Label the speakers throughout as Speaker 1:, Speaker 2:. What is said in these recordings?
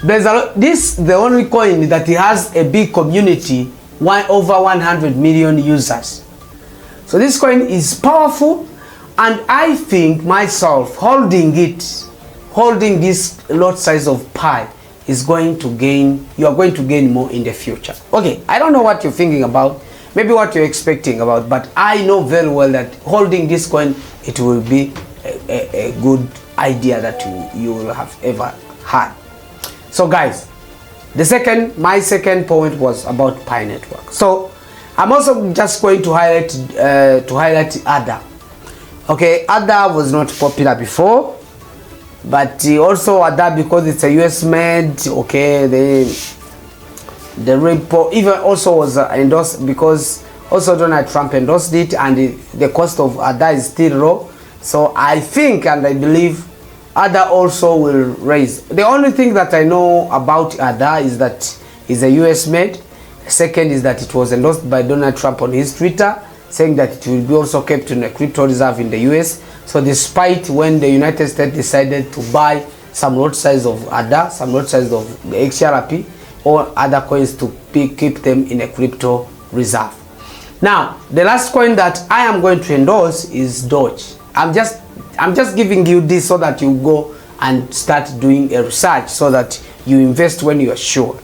Speaker 1: There's this the only coin that has a big community, over 100 million users. So this coin is powerful, and I think myself holding this lot size of pie is going to gain, you are going to gain more in the future. Okay, I don't know what you're thinking about, maybe what you're expecting about, but I know very well that holding this coin, it will be a good idea that you will have ever had. So guys, my second point was about Pi network. So I'm also just going to highlight ADA. Okay, ADA was not popular before, but also ADA, because it's a US made, okay, the Ripple even also was endorsed, because also Donald Trump endorsed it, and the cost of ADA is still low. So I think and I believe ADA also will raise. The only thing that I know about ADA is that it's a US made. Second is that it was endorsed by Donald Trump on his Twitter, saying that it will be also kept in a crypto reserve in the US. So despite when the United States decided to buy some lot size of ADA, some lot size of the XRP or other coins to keep them in a crypto reserve. Now, the last coin that I am going to endorse is Doge. I'm just giving you this so that you go and start doing a research, so that you invest when you are sure.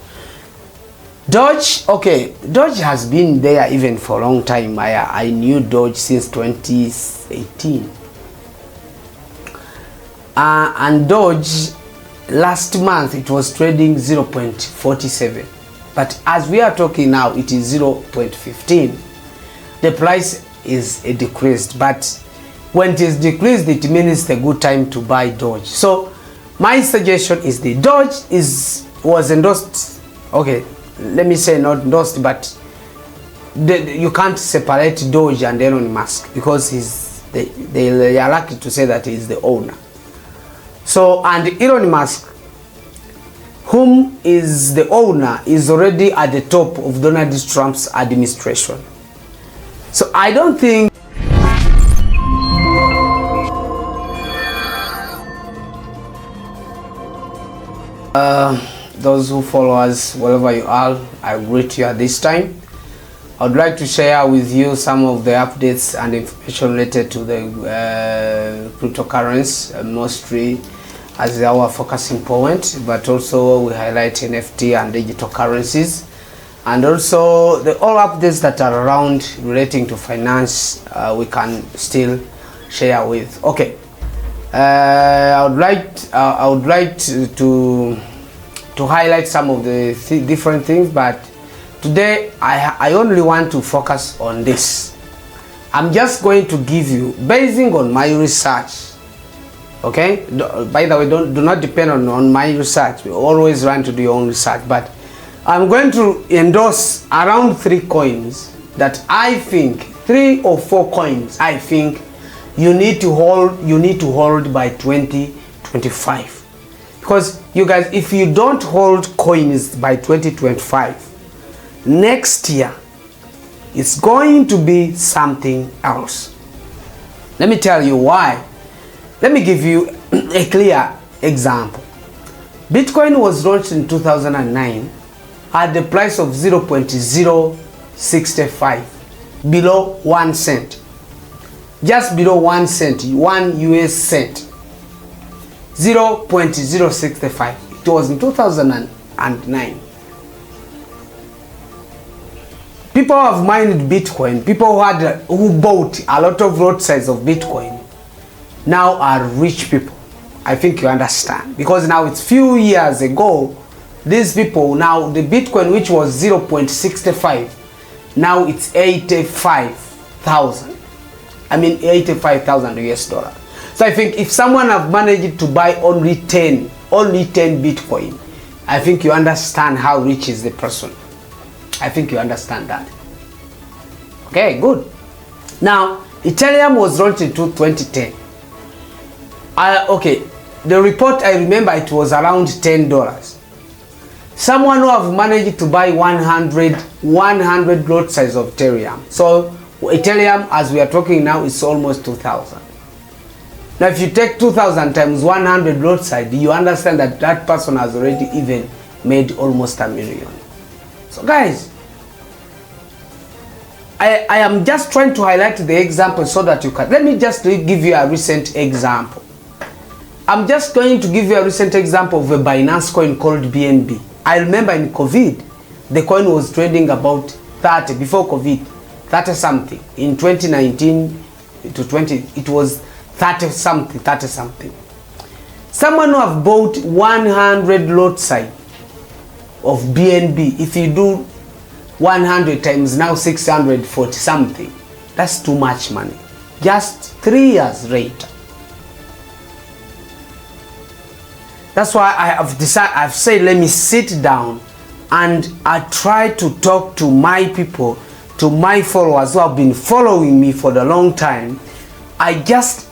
Speaker 1: Doge, okay, Doge has been there even for a long time. I knew Doge since 2018. And Doge, last month it was trading 0.47. But as we are talking now, it is 0.15. The price is decreased, but when it is decreased, it means it's a good time to buy Doge. So my suggestion is the Doge was endorsed. Okay, let me say not endorsed, but you can't separate Doge and Elon Musk, because they are lucky to say that he's the owner. So, and Elon Musk, whom is the owner, is already at the top of Donald Trump's administration. So I don't think those who follow us, wherever you are, I greet you at this time. I would like to share with you some of the updates and information related to the cryptocurrency, mostly as our focusing point, but also we highlight NFT and digital currencies, and also all updates that are around relating to finance, we can still share with. Okay, I would like to highlight some of the different things, but today I only want to focus on this. I'm just going to give you, basing on my research. Okay, by the way, do not depend on my research. We always run to do your own research, but I'm going to endorse around 3 coins that I think, 3 or 4 coins I think you need to hold by 2025. Because you guys, if you don't hold coins by 2025, next year it's going to be something else. Let me tell you why. Let me give you a clear example. Bitcoin was launched in 2009 at the price of 0.065, below 1 cent. Just below 1 cent, 1 US cent. 0.065. It was in 2009. People have mined Bitcoin. People who bought a lot of lot size of Bitcoin now are rich people. I think you understand, because now it's few years ago, these people, now the Bitcoin which was 0.65, now it's 85,000. I mean 85,000 US dollar. So I think if someone have managed to buy only 10 Bitcoin, I think you understand how rich is the person. I think you understand that. Okay, good. Now, Ethereum was launched in 2010. Okay, the report, I remember it was around $10. Someone who have managed to buy 100 lot size of Ethereum. So Ethereum, as we are talking now, is almost 2,000. Now if you take 2,000 times 100 roadside, you understand that that person has already even made almost $1 million. So guys, I am just trying to highlight the example so that you can. Let me just give you a recent example. I'm just going to give you a recent example of a Binance coin called BNB. I remember in COVID, the coin was trading about 30, before COVID, 30 something. In 2019 to 20, it was 30 something. Someone who have bought 100 lot size of BNB, if you do 100 times now 640 something, that's too much money. Just 3 years later. That's why I've said, let me sit down and I try to talk to my people, to my followers who have been following me for the long time. I just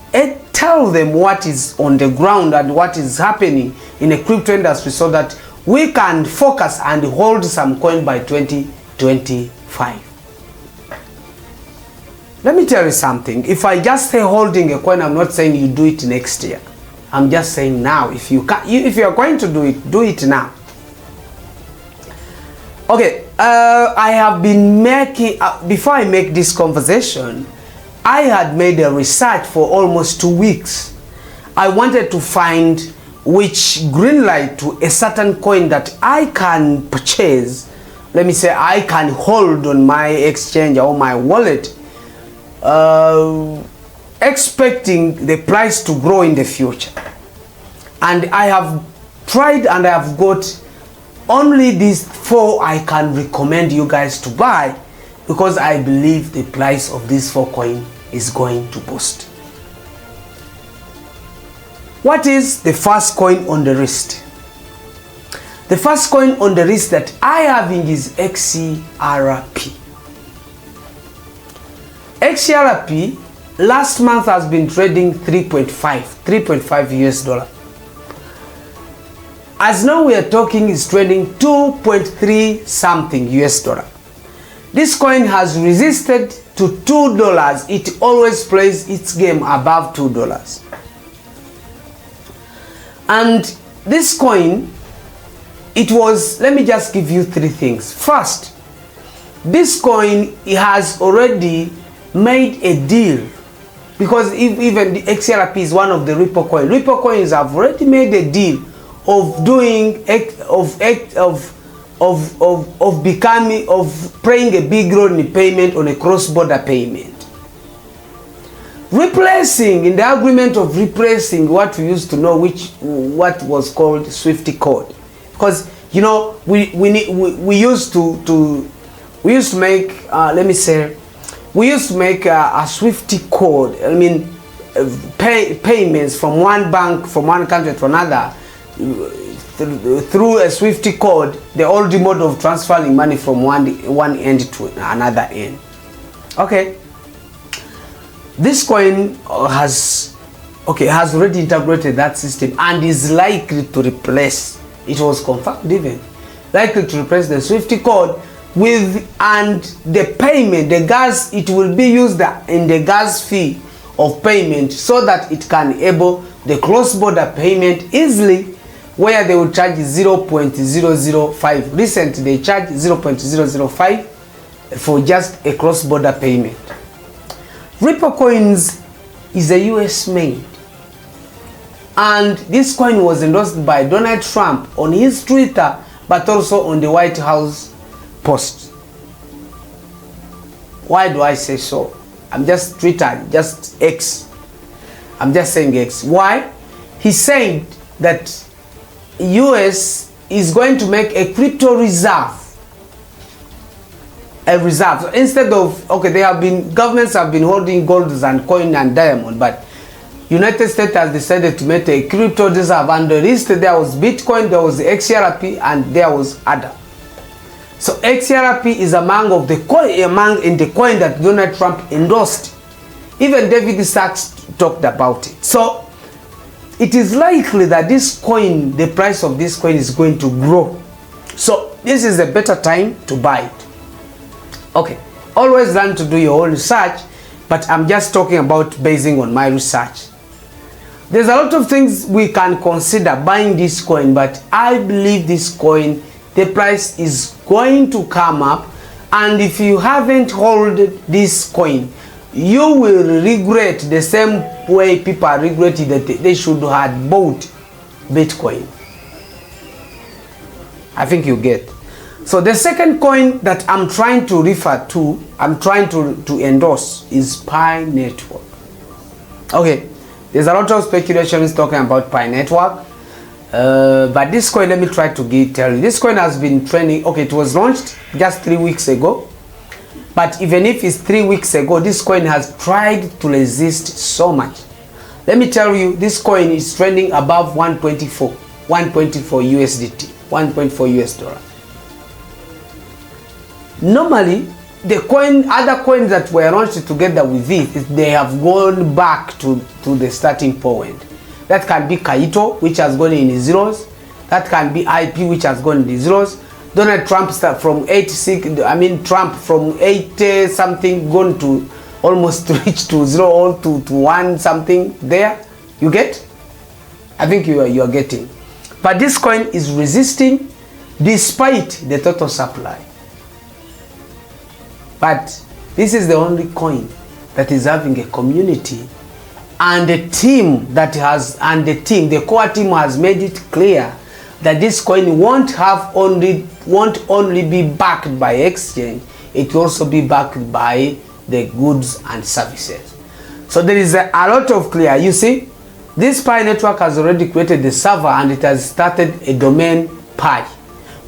Speaker 1: tell them what is on the ground and what is happening in the crypto industry so that we can focus and hold some coin by 2025. Let me tell you something. If I just say holding a coin, I'm not saying you do it next year. I'm just saying now. If you are going to do it now. Okay, I have been making, before I make this conversation, I had made a research for almost 2 weeks. I wanted to find which green light to a certain coin that I can purchase. Let me say I can hold on my exchange or my wallet, expecting the price to grow in the future. And I have tried and I have got only these 4 I can recommend you guys to buy, because I believe the price of these 4 coins is going to boost. What is the first coin on the list? The first coin on the list that I having is XRP. XRP last month has been trading 3.5 US dollar. As now we are talking, is trading 2.3 something US dollar. This coin has resisted to $2. It always plays its game above $2. And this coin, it was, let me just give you 3 things. First, this coin has already made a deal, because even the XRP is one of the Ripple coins. Ripple coins have already made a deal of doing playing a big role in payment on a cross-border payment. Replacing, in the agreement of replacing what we used to know, what was called Swift code. Because you know we used to make we used to make a Swift code. I mean, payments from one bank, from one country to another, through a Swift code, the old mode of transferring money from one end to another end. Okay, this coin has already integrated that system and is likely to replace, it was confirmed even, likely to replace the Swift code with, and the payment, the gas, it will be used in the gas fee of payment, so that it can enable the cross-border payment easily, where they will charge 0.005. Recently they charge 0.005 for just a cross-border payment. Ripple coins is a US made, and this coin was endorsed by Donald Trump on his Twitter, but also on the White House post. Why do I say so? I'm just Twitter, just X. I'm just saying X. Why? He's saying that US is going to make a crypto reserve. A reserve. So instead of, okay, governments have been holding gold and coin and diamond, but United States has decided to make a crypto reserve. And the list, there was Bitcoin, there was XRP, and there was other. So XRP is among the coin that Donald Trump endorsed. Even David Sachs talked about it. So it is likely that this coin, the price of this coin is going to grow. So this is a better time to buy it. Okay, always learn to do your own research, but I'm just talking about basing on my research. There's a lot of things we can consider buying this coin, but I believe this coin, the price is going to come up, and if you haven't held this coin, you will regret the same way people regretted that they should have bought Bitcoin. I think you get. So the second coin that I'm trying to refer to, I'm trying to endorse, is Pi Network. Okay, there's a lot of speculations talking about Pi Network, but this coin, let me try to tell you. This coin has been trending. Okay, it was launched just 3 weeks ago, but even if it's 3 weeks ago, this coin has tried to resist so much. Let me tell you, this coin is trending above 124 USDT, 1.4 US dollar. Normally, the coin, other coins that were launched together with it, they have gone back to the starting point. That can be Kaito, which has gone in the zeros. That can be IP, which has gone in the zeros. Donald Trump start from 86, I mean Trump from 80 something gone to almost reach to 0 or to 1 something there. You get? I think you are getting. But this coin is resisting despite the total supply. But this is the only coin that is having a community, and the team that has, and the core team has made it clear that this coin won't only be backed by exchange, it will also be backed by the goods and services. So there is a lot of clear. You see, this Pi Network has already created the server, and it has started a domain Pi,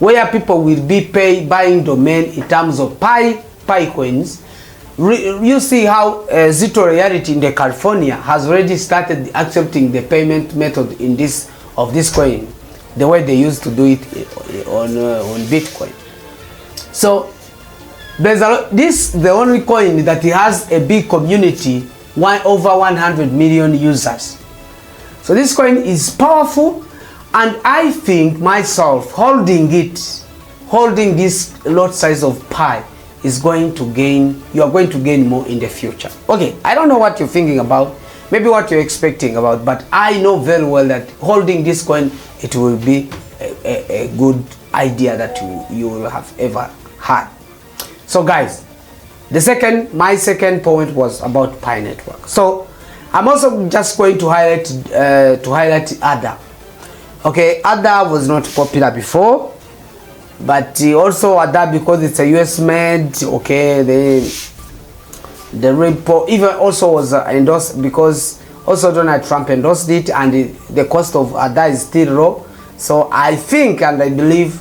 Speaker 1: where people will be buying domain in terms of Pi coins. You see how Zito Reality in the California has already started accepting the payment method in this coin, the way they used to do it on Bitcoin. So there's the only coin that has a big community, over 100 million users. So this coin is powerful, and I think myself holding this lot size of Pi is going to gain, you are going to gain more in the future. Okay, I don't know what you're thinking about, maybe what you're expecting about, but I know very well that holding this coin, it will be a good idea that you will have ever had. So guys, my second point was about Pi Network. So I'm also just going to highlight ADA. Okay, ADA was not popular before, but also ADA, because it's a US made, okay, the Ripple even also was endorsed, because also Donald Trump endorsed it, and the cost of ADA is still low. So I think, and I believe,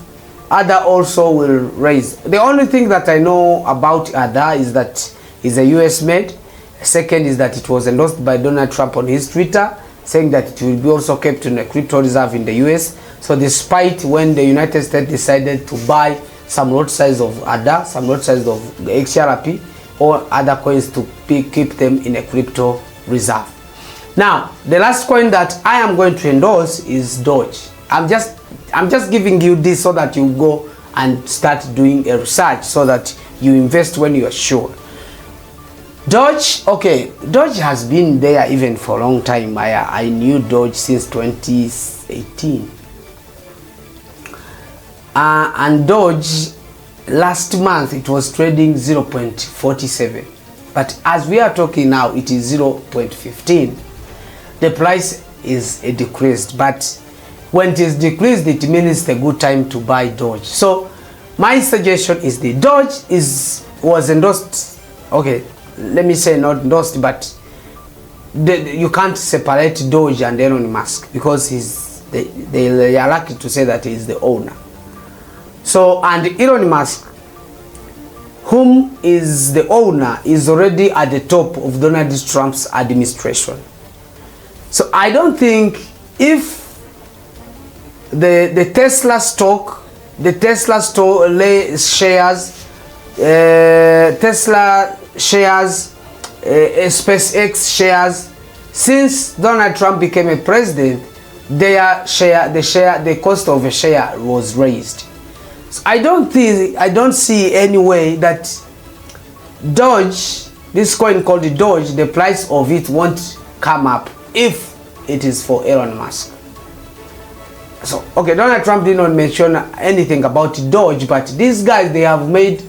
Speaker 1: ADA also will raise. The only thing that I know about ADA is that it's a US made. Second is that it was endorsed by Donald Trump on his Twitter, saying that it will be also kept in a crypto reserve in the US. So despite when the United States decided to buy some lot size of ADA, some lot size of XRP or other coins to keep them in a crypto reserve. Now, the last coin that I am going to endorse is Doge. I'm just giving you this so that you go and start doing a research, so that you invest when you are sure. Doge, okay, Doge has been there even for a long time. I knew Doge since 2018. And Doge, last month it was trading 0.47, but as we are talking now, it is 0.15. The price is decreased, but when it is decreased, it means it's a good time to buy Doge. So my suggestion is the Doge was endorsed. Okay, let me say not endorsed, but you can't separate Doge and Elon Musk, because they are lucky to say that he is the owner. So, and Elon Musk, whom is the owner, is already at the top of Donald Trump's administration. So I don't think if the Tesla stock, shares, Tesla shares, SpaceX shares, since Donald Trump became a president, the cost of a share was raised. So I don't see any way that Doge, this coin called the Doge, the price of it won't come up if it is for Elon Musk. So, okay, Donald Trump did not mention anything about Doge, but these guys, they have made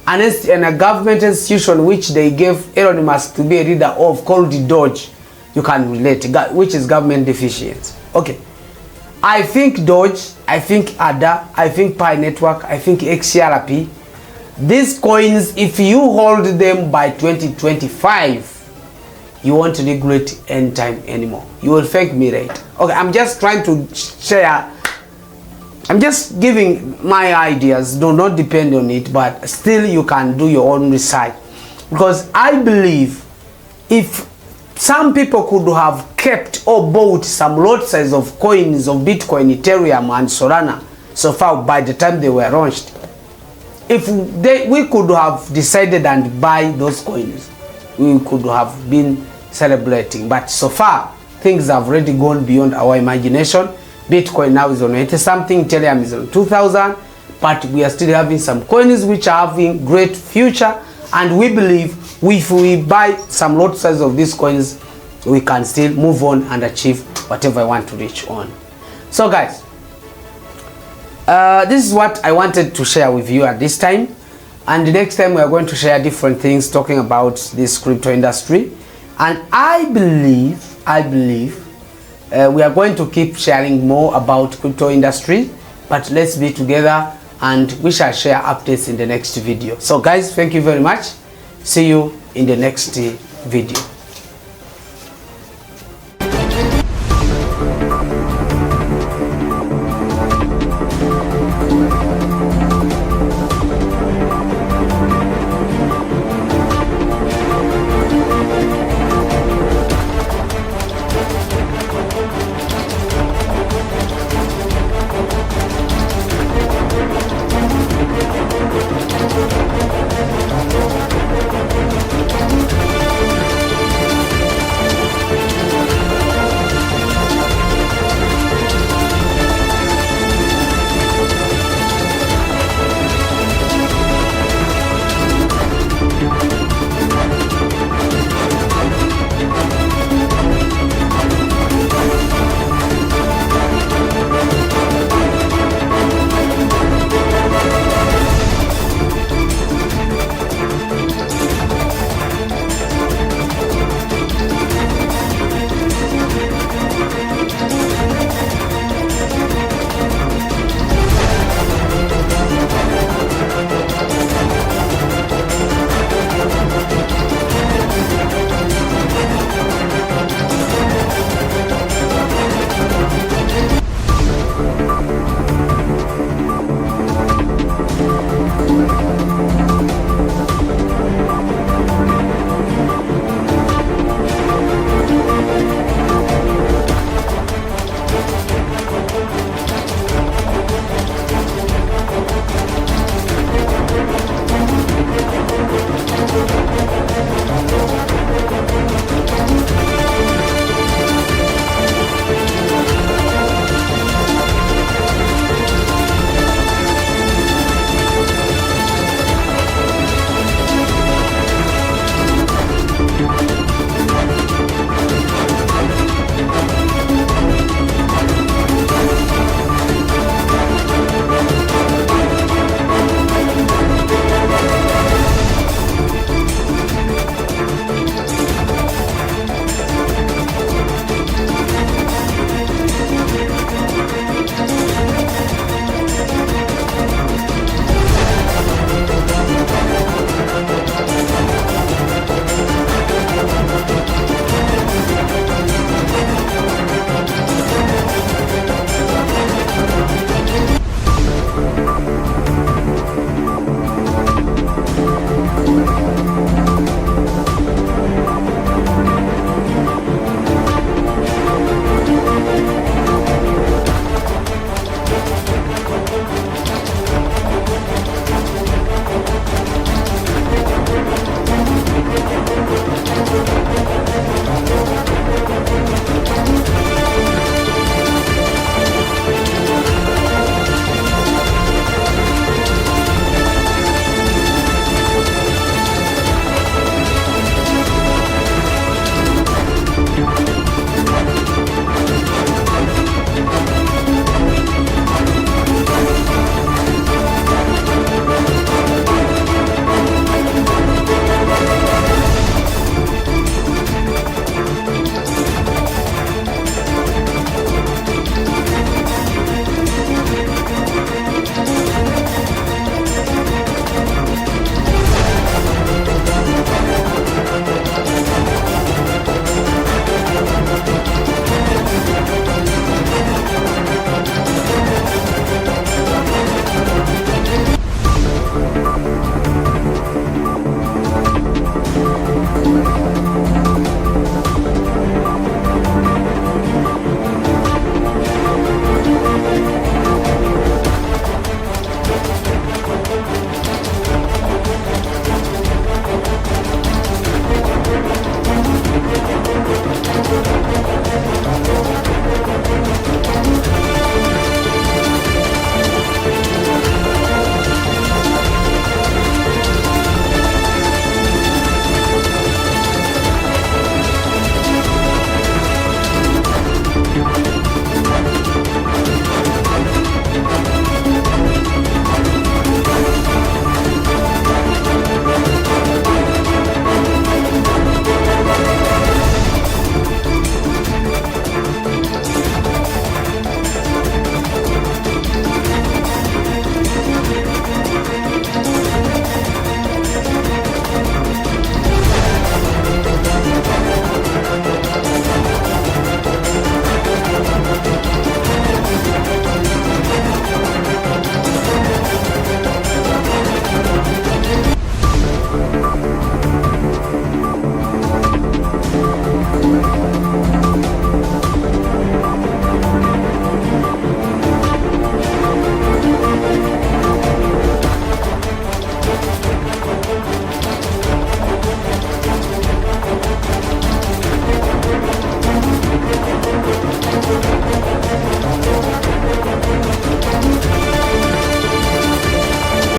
Speaker 1: a government institution which they gave Elon Musk to be a leader of, called the Doge. You can relate, which is government deficiency. Okay, I think Doge, I think ADA, I think Pi Network, I think XRP. These coins, if you hold them by 2025, you won't regret any time anymore. You will thank me later. Okay, I'm just trying to share. I'm just giving my ideas. Do not depend on it, but still you can do your own research. Because I believe if some people could have kept or bought some lot size of coins of Bitcoin, Ethereum, and Solana so far by the time they were launched, if we could have decided and buy those coins, we could have been celebrating. But so far, things have already gone beyond our imagination. Bitcoin now is on 80 something, Ethereum is on 2000, but we are still having some coins which are having great future, and we believe if we buy some lot size of these coins, we can still move on and achieve whatever I want to reach on. So guys, this is what I wanted to share with you at this time, and the next time we are going to share different things talking about this crypto industry. And I believe we are going to keep sharing more about crypto industry, but let's be together and we shall share updates in the next video. So guys, thank you very much. See you in the next video.